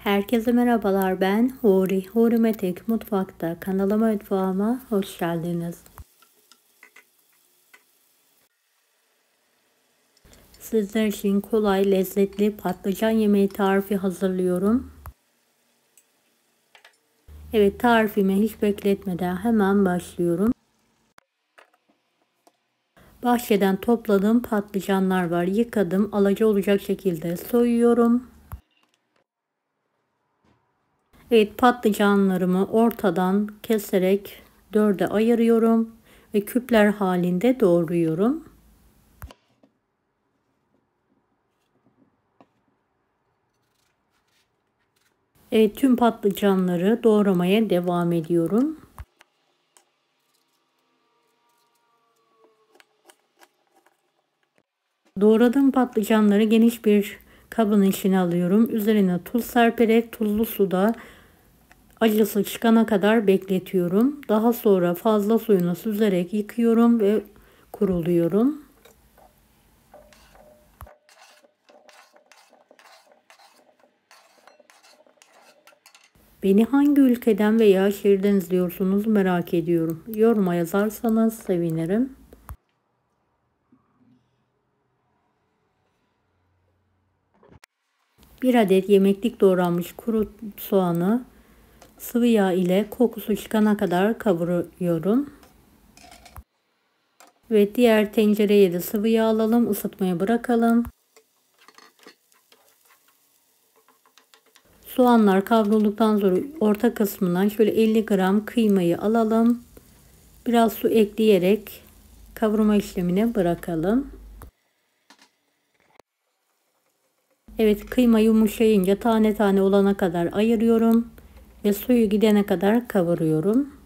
Herkese merhabalar, ben Huri. Huri Metek Mutfak'ta kanalıma, mutfağıma hoş geldiniz. Sizler için kolay, lezzetli patlıcan yemeği tarifi hazırlıyorum. Evet, tarifime hiç bekletmeden hemen başlıyorum. Bahçeden topladığım patlıcanlar var. Yıkadım, alaca olacak şekilde soyuyorum. Evet, patlıcanlarımı ortadan keserek dörde ayırıyorum ve küpler halinde doğruyorum. Evet, tüm patlıcanları doğramaya devam ediyorum. Doğradığım patlıcanları geniş bir kabın içine alıyorum. Üzerine tuz serperek tuzlu suda acısı çıkana kadar bekletiyorum. Daha sonra fazla suyunu süzerek yıkıyorum ve kuruluyorum. Beni hangi ülkeden veya şehirden izliyorsunuz merak ediyorum. Yoruma yazarsanız sevinirim. Bir adet yemeklik doğranmış kuru soğanı sıvı yağ ile kokusu çıkana kadar kavuruyorum. Ve diğer tencereye de sıvı yağ alalım, ısıtmaya bırakalım. Soğanlar kavrulduktan sonra orta kısmından şöyle 50 gram kıymayı alalım. Biraz su ekleyerek kavurma işlemine bırakalım. Evet, kıyma yumuşayınca tane tane olana kadar ayırıyorum ve suyu gidene kadar kavuruyorum.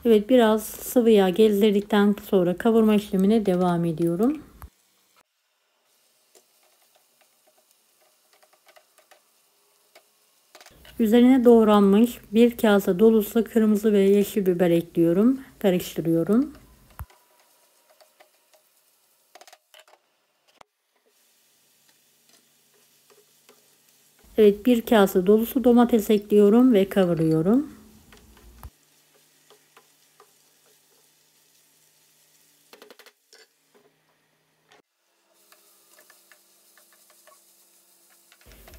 Evet, biraz sıvı yağ gezdirdikten sonra kavurma işlemine devam ediyorum. Üzerine doğranmış bir kase dolusu kırmızı ve yeşil biber ekliyorum. Karıştırıyorum. Evet, bir kase dolusu domates ekliyorum ve kavuruyorum.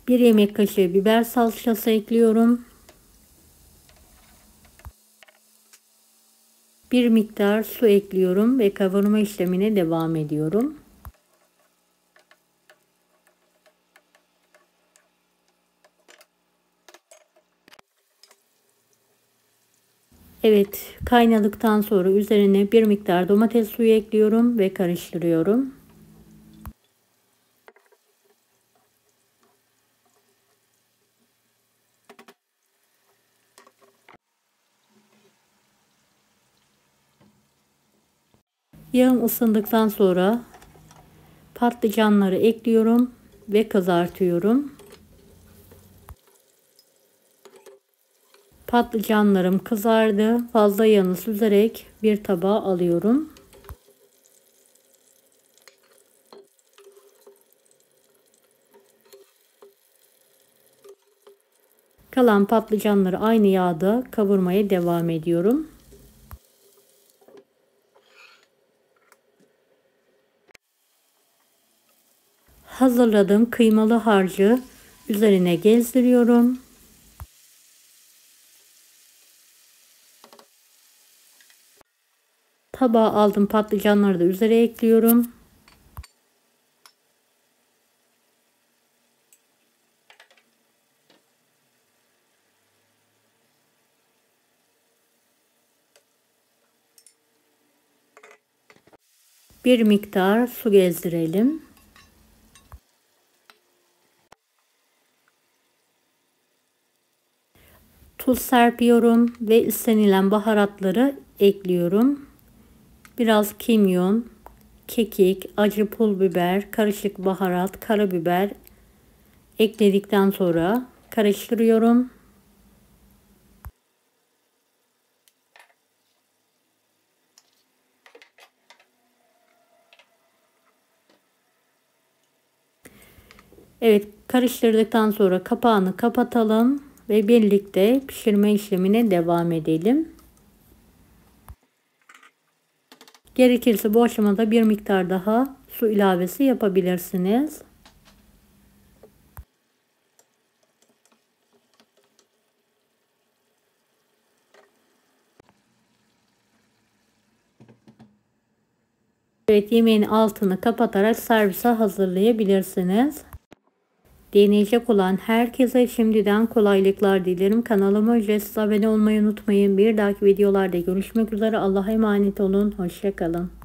Bir yemek kaşığı biber salçası ekliyorum. Bir miktar su ekliyorum ve kavurma işlemine devam ediyorum. Evet, kaynadıktan sonra üzerine bir miktar domates suyu ekliyorum ve karıştırıyorum. Yağım ısındıktan sonra patlıcanları ekliyorum ve kızartıyorum. Patlıcanlarım kızardı. Fazla yağını süzerek bir tabağa alıyorum. Kalan patlıcanları aynı yağda kavurmaya devam ediyorum. Hazırladığım kıymalı harcı üzerine gezdiriyorum. Tabağa aldım patlıcanları da üzerine ekliyorum. Bir miktar su gezdirelim. Tuz serpiyorum ve istenilen baharatları ekliyorum. Biraz kimyon, kekik, acı pul biber, karışık baharat, karabiber Ekledikten sonra karıştırıyorum. Evet, karıştırdıktan sonra kapağını kapatalım ve birlikte pişirme işlemine devam edelim. Gerekirse bu aşamada bir miktar daha su ilavesi yapabilirsiniz. Evet, yemeğin altını kapatarak servise hazırlayabilirsiniz. Deneyecek olan herkese şimdiden kolaylıklar dilerim. Kanalıma ücretsiz abone olmayı unutmayın. Bir dahaki videolarda görüşmek üzere. Allah'a emanet olun. Hoşça kalın.